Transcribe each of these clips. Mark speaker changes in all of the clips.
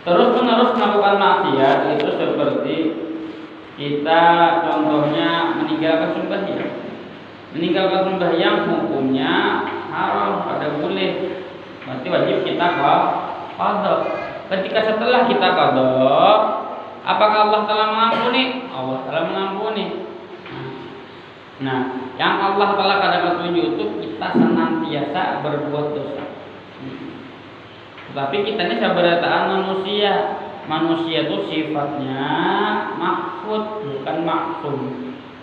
Speaker 1: Terus menerus melakukan maksiat itu seperti kita contohnya meninggalkan sembahyang. Meninggalkan sembahyang hukumnya haram, ada boleh. Berarti wajib kita qada. Ketika setelah kita qada, apakah Allah telah mengampuni? Allah telah mengampuni. Nah, yang Allah telah katakan petunjuk itu kita senantiasa berbuat dosa. Tapi kita ini sabarataan manusia. Manusia itu sifatnya maksud bukan maksum.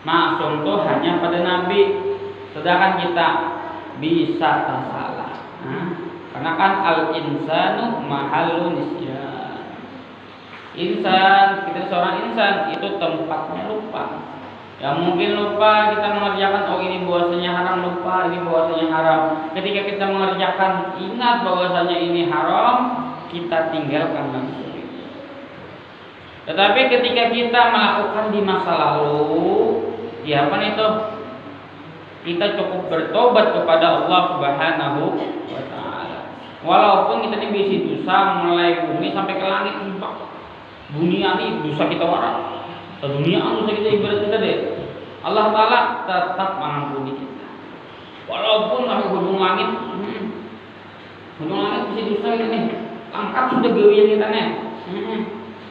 Speaker 1: Maksum itu hanya pada Nabi. Sedangkan kita bisa salah. Karena kan al-insanu mahalun nisyan. Insan, kita seorang insan itu tempatnya lupa. Ya mungkin lupa kita mengerjakan, oh ini bahwasanya haram, lupa ini bahwasanya haram. Ketika kita mengerjakan ingat bahwasanya ini haram, kita tinggalkan langsung. Tetapi ketika kita melakukan di masa lalu, ya apa itu? Kita cukup bertobat kepada Allah Subhanahu wa taala. Walaupun kita ini bisi dosa mulai bumi sampai ke langit, dunia ini dosa kita warak. Dunia dosa kita ibarat kita deh. Allah taala tetap mengampuni kita. Walaupun sampai ujung langit bisa dosa kita nih. Lengkap sudah gawian kita nih.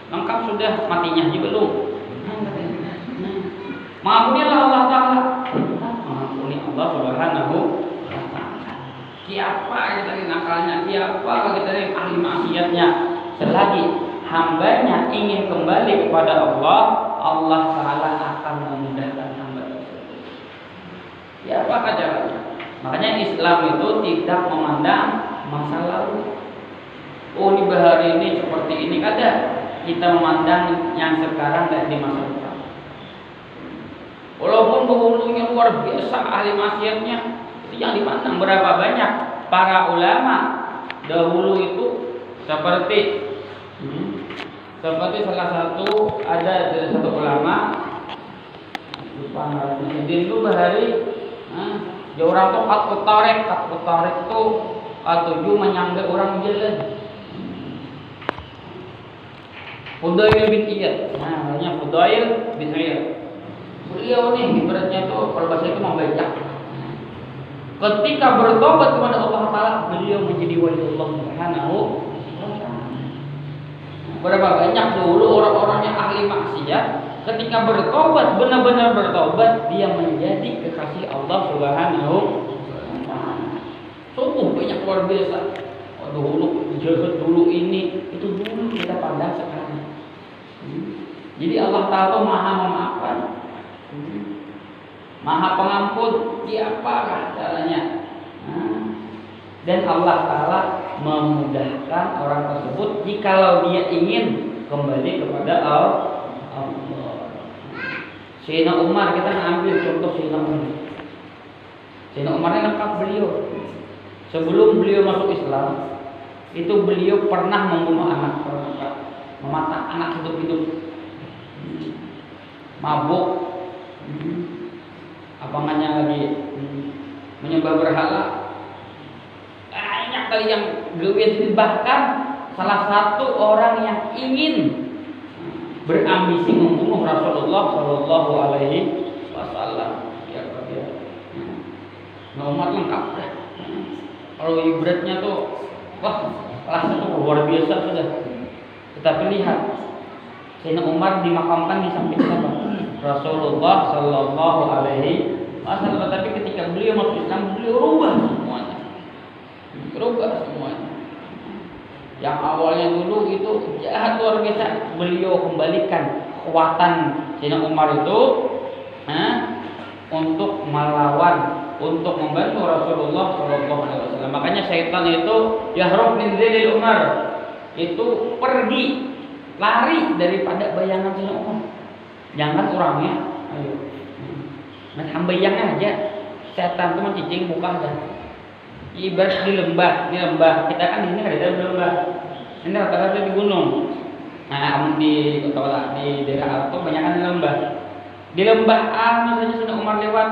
Speaker 1: Lengkap sudah matinya aja belum. Mengampunilah Allah taala. Mengampuni Allah Subhanahu wa taala. Siapa kita ini nakalnya? Siapa kita ini ahli maksiatnya? Selagi hambanya ingin kembali kepada Allah, Allah taala akan memudahkan hamba tersebut. Ya apa caranya? Makanya Islam itu tidak memandang masa lalu. Oh ini bahari ini seperti ini kada. Kita memandang yang sekarang dan di masa depan. Walaupun dahulunya luar biasa ahli maksiatnya, itu yang dipandang berapa banyak para ulama dahulu itu seperti salah satu ada dari satu ulama lupa namanya itu bahari orang tuh katut tarik tuh tujuh menyangga orang jalan. Fudail bin Iyad, namanya Fudail bin Iyad. Beliau nih ibaratnya tuh kalau bahasa itu membajak. Ketika bertobat kepada Allah Taala, beliau menjadi wali Allah Subhanahu. Berapa banyak dulu orang-orang yang ahli maksiat, ketika bertobat benar-benar bertobat, dia menjadi kekasih Allah Subhanahu. Sungguh banyak luar biasa. Dulu jahat dulu ini itu dulu kita pandang sekarang. Jadi Allah Taala Maha memaafkan, Maha pengampun. Siapakah caranya? Dan Allah Taala memudahkan orang tersebut jikalau dia ingin kembali kepada Allah. Sayyidina Umar, kita ambil contoh Sayyidina Umar. Sayyidina Umar ini lengkap beliau. Sebelum beliau masuk Islam, itu beliau pernah membunuh anak, mematak anak hidup-hidup, mabuk, namanya lagi menyembah berhala. Banyak kali yang gawian. Bahkan salah satu orang yang ingin berambisi membunuh Rasulullah Shallallahu Alaihi Wasallam. Nomor lengkap. Kalau ibaratnya tuh, wah, kelasnya tuh luar biasa sudah. Tetapi lihat, Sayyidina Umar dimakamkan di samping siapa? Rasulullah Shallallahu Alaihi Wasallam. Tetapi ketika beliau masuk Islam, beliau rubah semuanya. Yang awalnya dulu itu jahat luar biasa, beliau kembalikan kekuatan Sayyidina Umar itu untuk melawan, untuk membantu Rasulullah Shallallahu Alaihi Wasallam. Makanya syaitan itu yahrub min zilil Umar, itu pergi, lari daripada bayangan Sayyidina Umar. Jangan orangnya, ayo, hamba yang aja. Setan itu mencicing bukan dah. Ibarat di lembah, kita kan di sini ada dalam lembah. Ini rata-rata di gunung. Nah, di kota di daerah Arto banyak di lembah. Di lembah misalnya Sayyidina Umar lewat,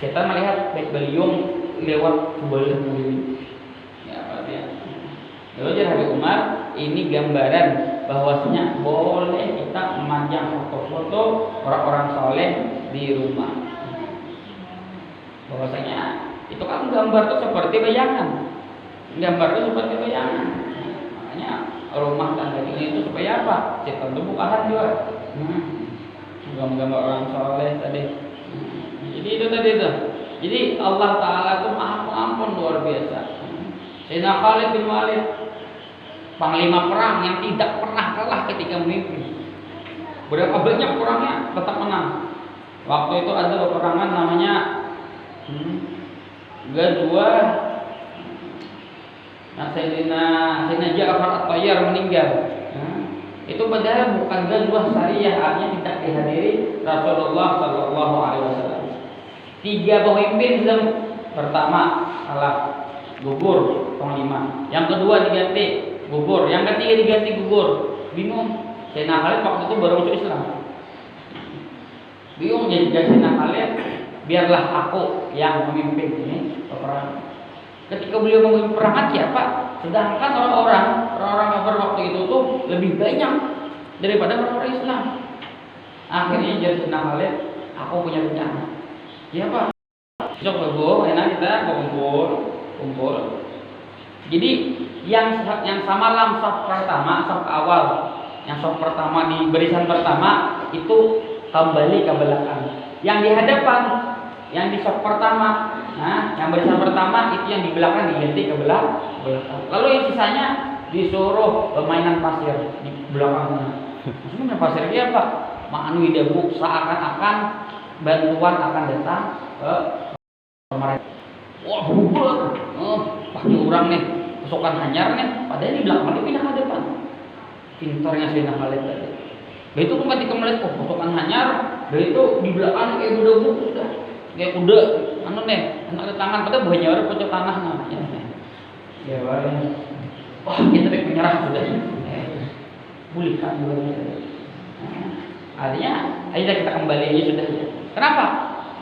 Speaker 1: setan melihat baik beliung lewat sebelah bumi. Ya, apa dia? Lalu jadi Habib Umar ini gambaran bahwasanya boleh kita memajang foto-foto orang-orang soleh di rumah. Bahwasanya itu kan gambar itu seperti bayangan. Gambar itu seperti bayangan. Makanya rumah tangga ini itu supaya apa? Setan itu bukan juga. Gambar orang soleh tadi. Jadi itu tadi itu. Jadi Allah Taala itu Maha Pengampun luar biasa. Sayyidina Khalid bin Walid, panglima perang yang tidak pernah kalah ketika memimpin. Berapa banyak perangnya tetap menang. Waktu itu ada peperangan namanya Ghazwah. Nah, Sayyidina Ja'far At-Tayyar meninggal. Itu padahal bukan ghazwah syariah, artinya tidak dihadiri Rasulullah Sallallahu Alaihi Wasallam. 3 pemimpin pertama kalah, gugur panglima. Yang kedua diganti, gugur. Yang ketiga diganti, gugur. Bingung. Sayyidina Khalid waktu itu baru masuk Islam. Bingung jadi Sayyidina Khalid, biarlah aku yang memimpin ini peperangan. Ketika beliau memimpin perang siapa? Sedangkan orang-orang kafir waktu itu tuh lebih banyak daripada orang-orang Islam. Akhirnya jadi Sayyidina Khalid, aku punya rencana. Ya Pak, besok Bu, enak kita kumpul. Jadi yang sama saf pertama, saf awal, yang saf pertama di barisan pertama itu kembali ke belakang. Yang di hadapan, yang di saf pertama, nah yang barisan pertama itu yang di belakang diganti ke belakang. Lalu yang sisanya disuruh permainan pasir di belakangnya. Maksudnya pasir dia apa? Ma'anu hidabu seakan-akan bantuan akan datang ke mereka. Wah, bubar. Pakai orang nih, pasukan hanyar nih, padahal di belakang dia pindah ke depan. Pintarnya Sayyidina Khalid tadi. Begitu ketika melihat pasukan hanyar, begitu di belakang kayak kuda sudah. Kayak kuda, nih, anak tangan pada banyak orang pojok tanah namanya. Ya, wah, kita menyerah sudah. Pulihkan dulu. Artinya, ayo kita kembali aja sudah. Kenapa?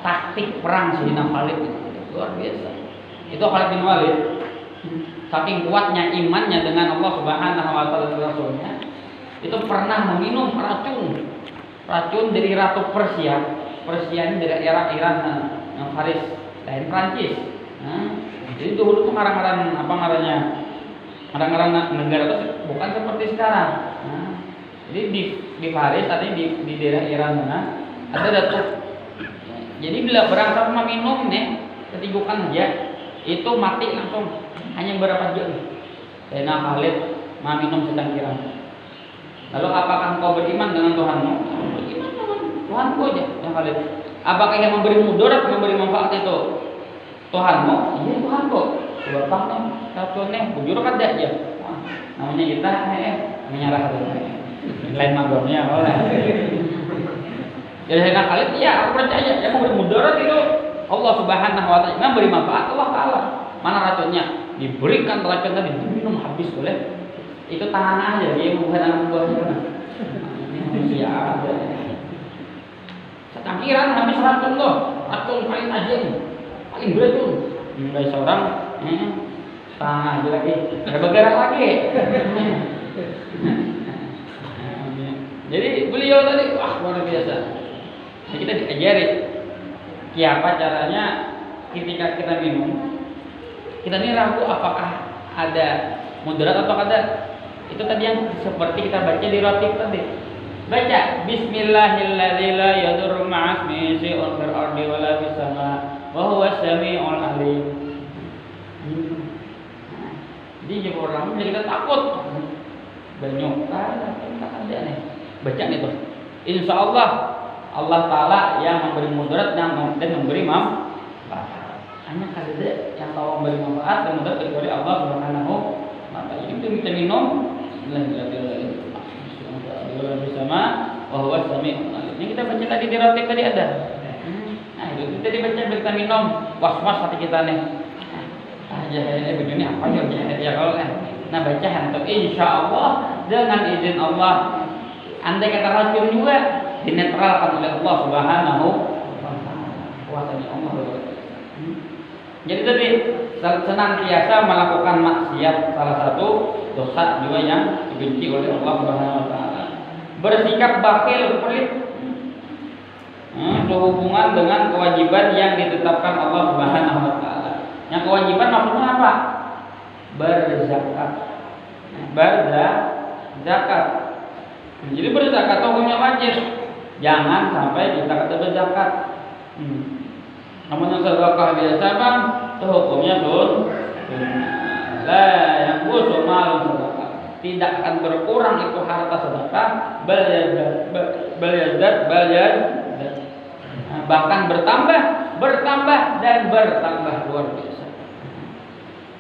Speaker 1: Taktik perang Sayyidina Khalid itu luar biasa. Itu Khalid bin Walid, saking kuatnya imannya dengan Allah Subhanahu wa taala dan Rasulnya, itu pernah meminum racun dari Ratu Persia. Persia ini dari era Iran yang Faris dan Prancis. Jadi dulu tuh ngarang-ngarang negara itu bukan seperti sekarang. Jadi di Faris tadi di daerah Iran mana ada Ratu. Jadi bila berangkat meminum nih, ketigukan aja, itu mati langsung hanya beberapa jam. Sayyidina Khalid meminum sedang kira. Lalu apakah engkau beriman dengan Tuhanmu? Beriman dengan Tuhanku aja, yang Khalid. Apakah yang memberi mudarat, memberi manfaat itu Tuhanmu? Iya Tuhanku. Bapak nih, satu nih, bujur kan aja. Namanya kita menyerah dulu. Lain magornya, oleh. Jadi Sayyidina Khalid, iya aku percaya yang memberi mudarat itu Allah Subhanahu wa taala, yang memberi manfaat Allah Taala. Mana racunnya? Diberikan racun tadi diminum habis boleh. Itu tangan aja, dia bukan anak buahnya. Manusia ada. Secangkiran habis racun loh, racun paling tajam, paling berat tuh. Mulai seorang, tangan aja lagi, nggak bergerak lagi. Jadi beliau tadi, wah luar biasa. Nah, kita diajari siapa caranya ketika kita minum, kita ini ragu apakah ada mudarat atau ada. Itu tadi yang seperti kita baca di roti tadi. Baca Bismillahirrahmanirrahim la yadurru ma'asmi syai'un fil ardi wala fis sama wa huwas samiul alim. Jadi jika orang kita takut banyak tak ada nih. Baca nih tuh. Insyaallah Allah Ta'ala yang memberi mudarat dan memberi manfaat. Hanya kada yang tahu memberi manfaat dan mudarat kecuali Allah Subhanahu wa taala. Jadi kita minum bersama bahwa sami. Ini kita baca tadi di roti tadi ada. Nah, itu tadi baca kita minum was-was hati kita nih. Aja begini apa ya kalau nah baca hantu insyaallah dengan izin Allah. Andai kata racun juga dinetralkan oleh Allah Subhanahu wa taala. Kuasanya Allah. Jadi tadi senantiasa melakukan maksiat salah satu dosa juga yang dibenci oleh Allah Subhanahu wa taala. Bersikap bakhil, pelit, sehubungan dengan kewajiban yang ditetapkan Allah Subhanahu wa taala. Yang kewajiban maksudnya apa? Berzakat. Berzakat. Jadi berzakat hukumnya wajib. Jangan sampai kita kata berzakat. Namun yang sedekah biasa bang, itu hukumnya sunnah. Yang khusus malu sedekah. Tidak akan berkurang itu harta sedekah, bahkan bertambah dan bertambah luar biasa.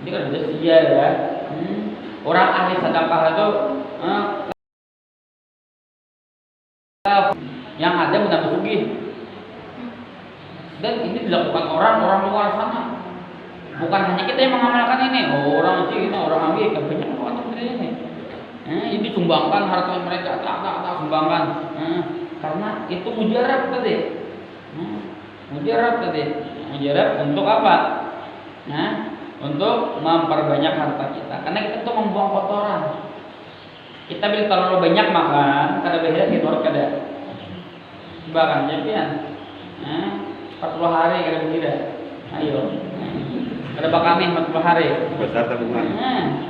Speaker 1: Ini kan udah sia ya. Orang ahli sedekah itu yang ada menambah sugih. Dan ini dilakukan orang luar sana. Bukan hanya kita yang mengamalkan ini. Orang Cina, orang Amerika banyak orang seperti ini. Ini sumbangkan harta mereka, tak sumbangkan. Karena itu mujarab tadi. Mujarab untuk apa? Untuk memperbanyak harta kita. Karena kita tuh membuang kotoran. Kita bila terlalu banyak makan, kada beda kita kada. Bahkan jadian. 40 hari kada beda. Ayo. Kada bakal nih 40 hari.
Speaker 2: Besar tabungan.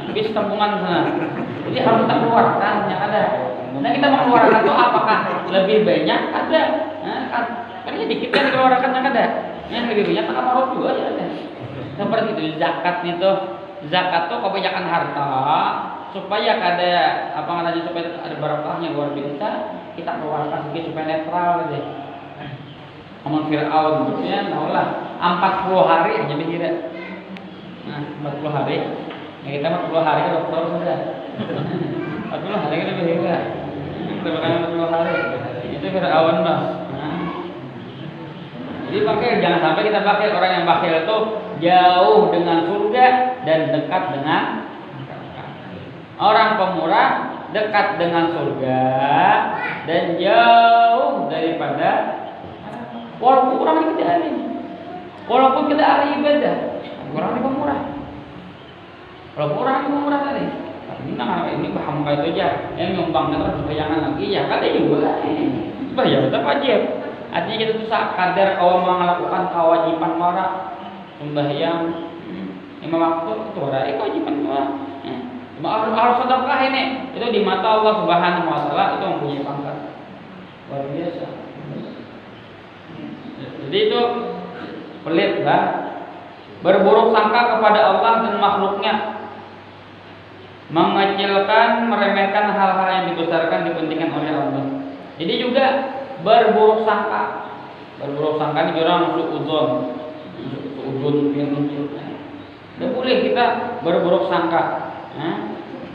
Speaker 1: Habis tabungan sana. Jadi harus kita keluarkan yang ada. Nah kita mengeluarkan itu apakah lebih banyak? Ada. Karena dikit yang dikeluarkan yang ada. Yang lebih banyak tak marot juga ya ada. Seperti itu zakat itu. Zakat tuh kebanyakan harta supaya kada apa namanya supaya ada barokahnya luar biasa. Kita keluarkan sedikit supaya netral deh. Amal Fir'aun maksudnya taulah 40 hari aja berkira. 40 hari. Ya kita 40 hari ke dokter sudah. 40 hari kita berkira. Kita bakal 40 hari. Itu Fir'aun Mas. Jadi pakai jangan sampai kita pakai orang yang bakhil itu jauh dengan surga dan dekat dengan orang pemurah, dekat dengan surga dan jauh daripada walaupun orang itu tidak ahli, walaupun kita ahli ibadah, orang itu pemurah. Walaupun orang itu pemurah tadi, ini paham kayak itu aja, yang nyumbangnya terus bayangan lagi ya kata juga, bayar tetap wajib. Artinya kita tuh kadar kalau melakukan kewajiban marah, sembahyang, lima waktu itu ada kewajiban marah. Harus sedekah ini, itu di mata Allah Subhanahu wa taala itu mempunyai pangkat luar biasa. Jadi itu pelit lah, berburuk sangka kepada Allah dan makhluknya, mengecilkan, meremehkan hal-hal yang dibesarkan, dipentingkan oleh Allah. Jadi juga berburuk sangka ini orang suudzon yang muncul. Tidak boleh kita berburuk sangka.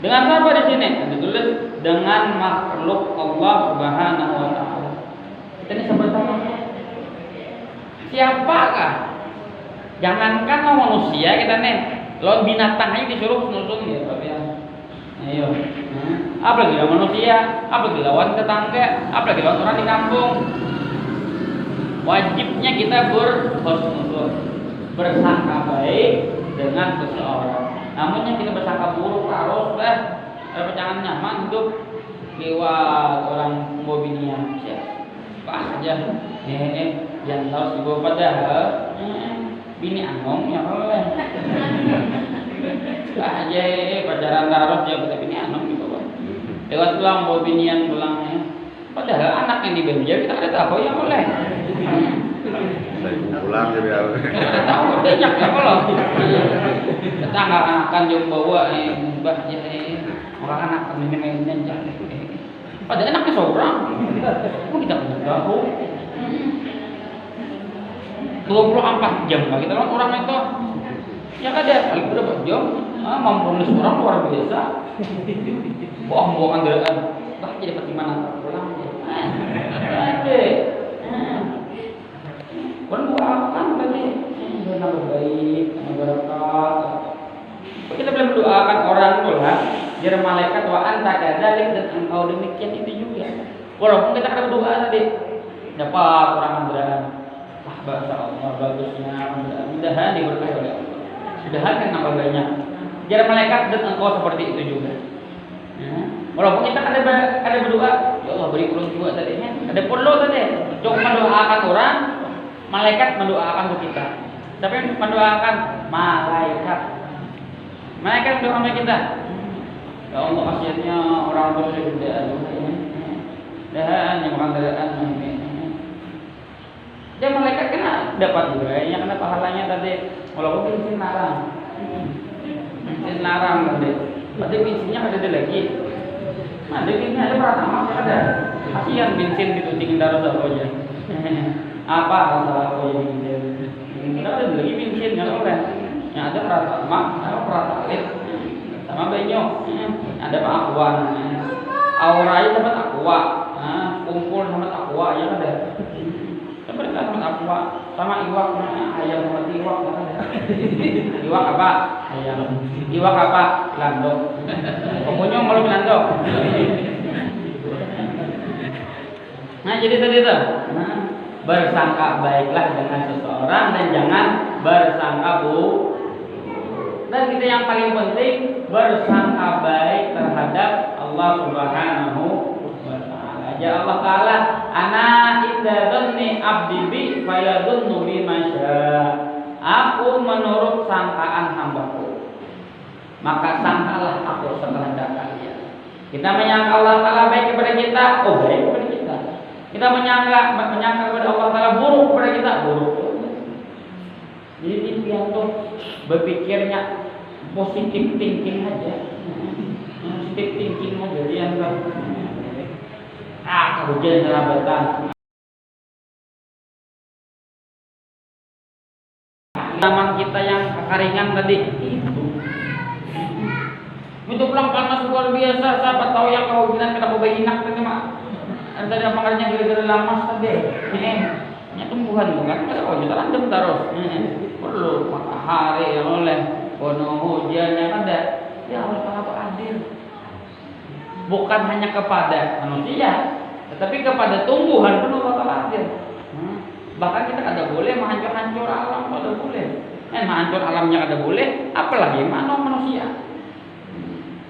Speaker 1: Dengan siapa di sini? Ditulis dengan makhluk Allah Subhanahu wa taala. Kita ini sebenarnya siapakah? Jangankan manusia kita nih, lawan binatang aja disuruh nusun gitu ya. Ayo. Apalagi lawan manusia, apalagi lawan tetangga, apalagi lawan orang di kampung. Wajibnya kita bersangka baik dengan seseorang. Namun yang kita bersangka buruk harus ada pecahan nyaman hidup lewat orang mobilnya. Siapa aja yang tahu sih bahwa padahal bini angong ya oleh. Aja pacaran harus dia betul bini angong di bawah. Lewat pulang bawa binian pulangnya. Padahal anak yang di Banjar kita ada tahu yang oleh.
Speaker 2: Saya pulang jadi apa?
Speaker 1: Kita tahu banyak ya kalau tetangga akan jauh bawa mbah ya orang anak ini mainnya jalan. Padahal anaknya seorang. Kok kita punya tahu? 24 jam lah kita orang itu. Ya kan dia kali berapa jam? Memproduksi orang luar biasa. Bohong-bohongan kendaraan. Bah jadi dapat di mana pulang aja. Ada. Doakan tadi nama baik, berkah. Kita boleh mendoakan orang pula, biar malaikat wa anta kadzalik dan engkau demikian itu juga. Walaupun kita ada berdoa tadi, dapat orang andalan. Bahasa Allah bagusnya, mudah-mudahan diberkahi oleh Allah. Mudah-mudahan kan nambah banyak. Jar malaikat dan engkau seperti itu juga. Walaupun kita ada berdoa, ya Allah beri ulun juga tadi. Ada perlu tadi. Cuma mendoakan orang, malaikat mendoakan untuk kita. Tapi yang mendoakan malaikat. Malaikat mendoakan sama kita. Ya Allah kasihannya orang tua sudah dan yang makan daraan. Dia malaikat kena dapat juga, yang kena pahalanya tadi. Walaupun bensin larang, bensin larang tadi. Berarti bensinnya ada lagi. Nah, bensinnya ada pertama ada. Kasihan bensin dituntingin darah aja. Apa salah aku yang bensin? Kita ada lagi bensin nggak boleh. Yang ada pertama, ada pertama sama banyak. Ada aqua. Aurai dapat aqua. Kumpul sama aqua ya ada. Seperti aqua sama iwak, ayam sama iwak ada. Iwak apa? Ayam. Iwak apa? Landok. Pokoknya malu landok. Nah jadi tadi itu. Bersangka baiklah dengan seseorang dan jangan bersangka buruk. Dan kita yang paling penting bersangka baik terhadap Allah Subhanahu wa taala. Ya Allah taala, ana idza dhanni abdi bi fayadhunnu bi masya. Aku menurut sangkaan hambaku, maka sangkalah aku sekehendak kalian. Kita menyangka Allah taala baik kepada kita, oh baik kepada kita. Kita menyangka kepada Allah taala buruk kepada kita, buruk. Jadi impian tuh berpikirnya positif thinking aja, positif thinking aja dia enggak. Hujan serabatan. Zaman kita yang kekeringan tadi itu pulang panas luar biasa. Siapa tahu yang kau bilang kenapa bayinak tadi mak? Ada makanya gara-gara lamas tadi. Ini tumbuhan bukan? Oh kita landem terus. Perlu matahari yang oleh penuh hujan yang ada. Ya Allah sangat adil. Bukan hanya kepada manusia, tetapi kepada tumbuhan pun Allah adil. Bahkan kita kada boleh menghancur-hancur alam, kada boleh. Menghancur alamnya kada boleh, apalagi manusia.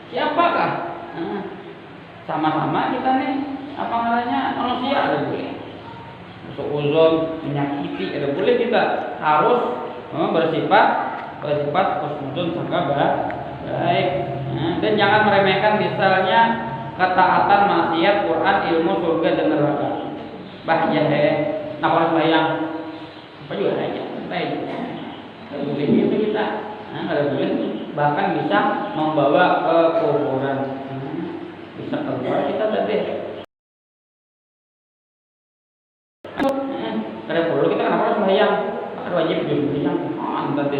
Speaker 1: Siapakah? Sama-sama kita nih, apa namanya manusia ada boleh. Seuzon menyakiti ada boleh, kita harus bersifat husnuzon sangka baik. Dan jangan meremehkan misalnya ketaatan, maksiat, Quran, ilmu, surga dan neraka. Bahaya nak bayang apa juga aja baik. Kalau boleh itu kita, kalau boleh bahkan bisa membawa ke kekufuran. Bisa keluar kita tadi. Kada perlu kita kenapa harus bayang? Ada wajib juga yang tadi.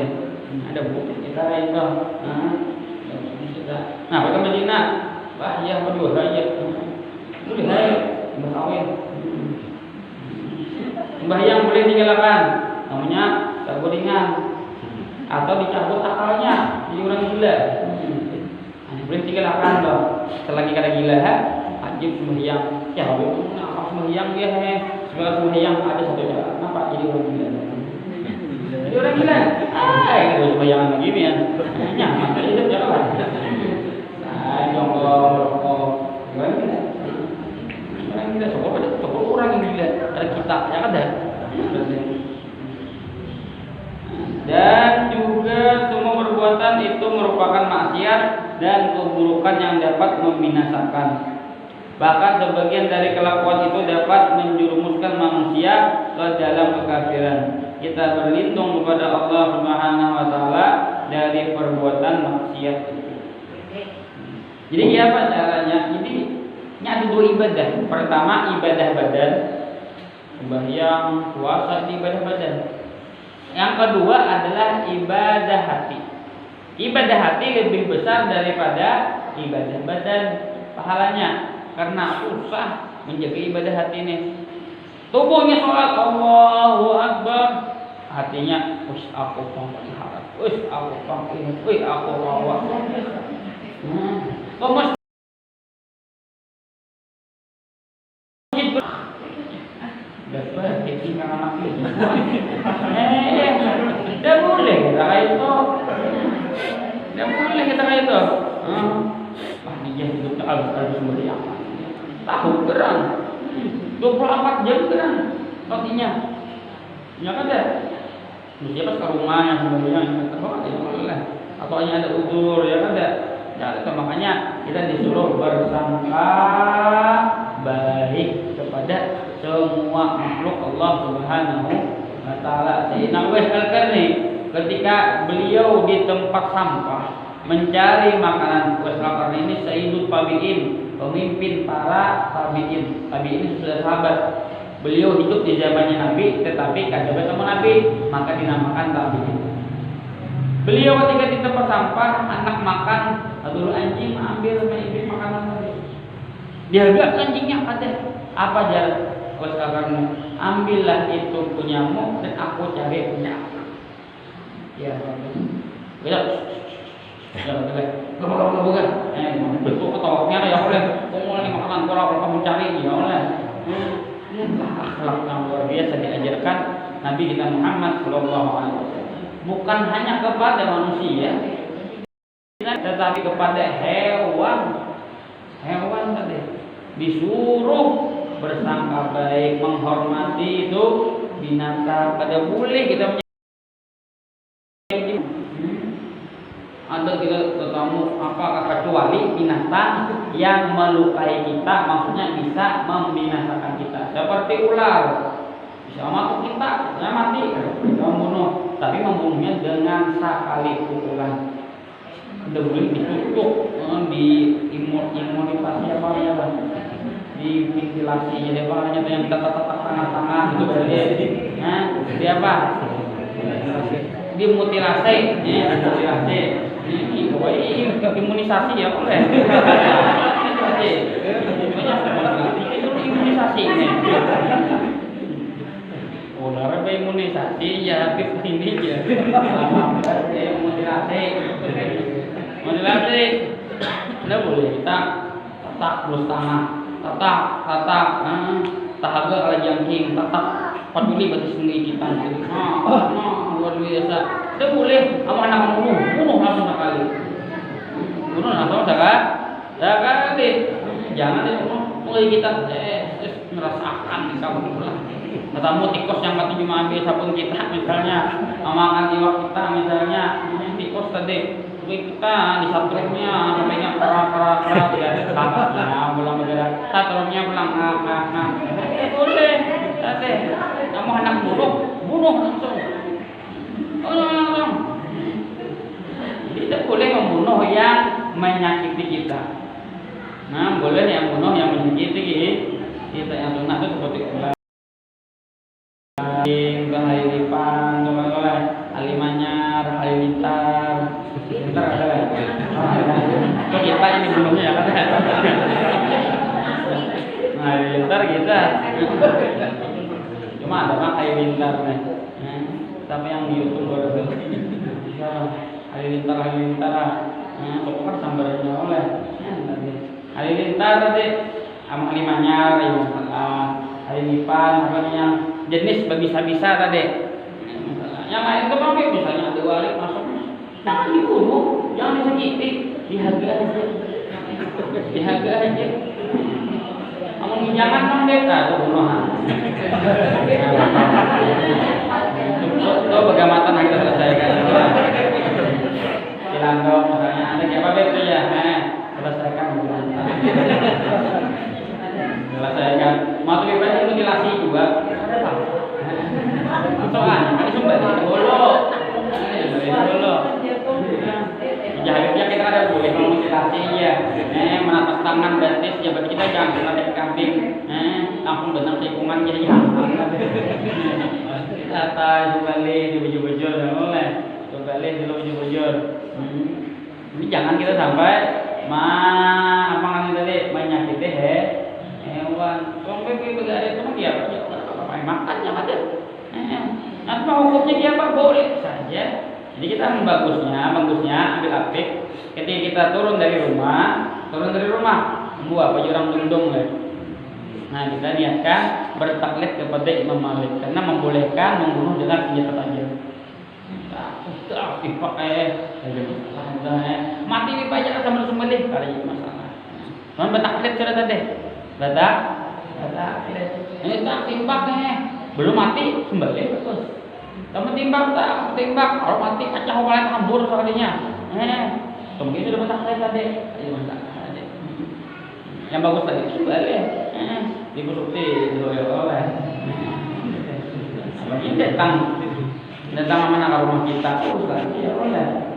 Speaker 1: Ada bukti kita itu. Nah, pada Madinah, bahaya berdua aja. Itu dihai berkawin. Sembahyang boleh ditinggalkan, namanya tergodingan atau dicabut akalnya, jadi orang gila. Boleh ditinggalkan loh. Selagi kada gila, wajib sembahyang. Ya, apa sembahyang dia? Sebagai sembahyang ada satu cara. Kenapa jadi orang gila? Jadi orang gila. Itu sembahyang begini ya. Nyaman aja hidup jalan. Orang gila sokol orang yang gila ada kita yang ada. Dan juga semua perbuatan itu merupakan maksiat dan keburukan yang dapat membinasakan. Bahkan sebagian dari kelakuan itu dapat menjerumuskan manusia ke dalam kekafiran. Kita berlindung kepada Allah Subhanahu wa taala dari perbuatan maksiat itu. Jadi apa caranya? Jadi ini ada dua ibadah. Pertama ibadah badan, sembahyang, puasa itu ibadah badan. Yang kedua adalah ibadah hati. Ibadah hati lebih besar daripada ibadah badan pahalanya, karena susah menjaga ibadah hati ini. Tubuhnya sholat Allahu Akbar, hatinya aku pangkat harap, aku pangkat, aku rawat. Mas dapat tinggal anak itu. Dah boleh kayak itu. Dah boleh tuh. Dia hidup harus meriah. Tahu gerang. 24 jam gerang. Rotinya. Ya kan deh. Mesti pas ke rumahnya sebenarnya terbawa ya boleh. Atau hanya ada udur ya kan deh. Ya itu makanya kita disuruh bersangka baik kepada semua makhluk Allah Subhanahu wa taala. Sayyidina Uwais Al-Qarni ketika beliau di tempat sampah mencari makanan. Uwais Al-Qarni ini Sayyidul Tabi'in, pemimpin para tabi'in. Tabi'in sudah sahabat. Beliau hidup di zamannya Nabi, tetapi kagak bertemu Nabi, maka dinamakan tabi'in. Beliau ketika di tempat sampah, anak makan, lalu anjing ambil makanan tadi. Dia lihat anjingnya ada. Apa jalan? Uwais Al-Qarni, ambillah itu punyamu dan aku cari punya. Ya, betul. Bukan. Betul ketawaknya ya oleh. Kamu ini makanan kalau kamu cari ya oleh. Akhlak yang luar biasa diajarkan Nabi kita Muhammad Shallallahu Alaihi Wasallam. Bukan hanya kepada manusia, tetapi kepada hewan. Hewan tadi disuruh bersangka baik, menghormati itu binatang. Pada boleh kita ada kita ketemu apakah kecuali binatang yang melukai kita, maksudnya bisa membinasakan kita, seperti ular bisa masuk kita, ya mati, kita membunuh, tapi membunuhnya dengan sekali pukulan. Udah boleh ditutup, di imunisasi apa ya bang, di ventilasi, jadi apa namanya yang kita tetak tangan itu berarti, nah di apa? Dimutilasi, ya mutilasi. Ini imunisasi ya boleh. Itu imunisasi ini. Ular apa imunisasi ya ini ya. Mutilasi. Tidak boleh kita tatak terus tanah, tatak, tahaga ala jangking, tatak peduli bagi sendiri kita. Luar biasa. Itu boleh sama anak bunuh langsung sekali. Bunuh langsung sekali. Jangan mulai kita merasakan di kamu lah. Ketemu tikus yang mati cuma ambil sabun kita misalnya, makan iwak kita misalnya, tikus tadi. Kita di satrumnya sampainya kerak ya sahabatnya pulang bergerak satrumnya pulang boleh tadi kamu anak bunuh langsung. Jadi tidak boleh membunuh yang menyakiti kita. Nah, boleh yang bunuh yang menyakiti kita. Yang sunnah itu seperti ular, halipan, halimanyar, halilintar. Lintar ada lah. Kok kita ini bunuhnya ya kan? Nah, halilintar kita. Cuma ada mah halilintar nih. Tapi yang di YouTube baru halilintar. Pokoknya sambarnya oleh. Halilintar tadi, sama halimanyar, halilipan, yang jenis bisa tadi. Yang lain itu kan misalnya ada walik masuk, jangan dibunuh, jangan disakiti, diharga aja. Kamu jangan mendeta tuh bunuhan. Itu bagaimana kita selesaikan? Silango misalnya ada siapa begitu ya? Selesaikan bagaimana? Selesaikan. Mau tuh bebas mutilasi juga. Soalnya kan sumber dulu. Jahitnya kita ada boleh mutilasi ya. Menatap tangan betis ya berarti kita jangan menatap kambing. Langsung benang tikungan jadi Atas balik di bujur-bujur dan oleh balik di bujur-bujur. Ini jangan kita sampai apa kan tadi menyakiti hewan. Sampai begadang itu dia apa makannya ada. Nanti hukumnya dia apa boleh saja. Jadi kita bagusnya ambil apik. Ketika kita turun dari rumah membuat baju orang dundung ya. Nah kita niatkan bertaklid kepada Imam Malik karena membolehkan membunuh dengan senjata tajam. tipak ada masalah mati dibayar sama sembelih kali masalah. Non batak sudah tadi. Batak ini tak timbak belum mati sembelih terus. Kamu timbang tak? Timbang kalau mati kacau kepala hambur soalnya. Mungkin sudah batak tadi. Ayo batak. Yang bagus tadi itu sembelih. Dibusukti oleh ini datang mana ke rumah kita terus lagi ya oleh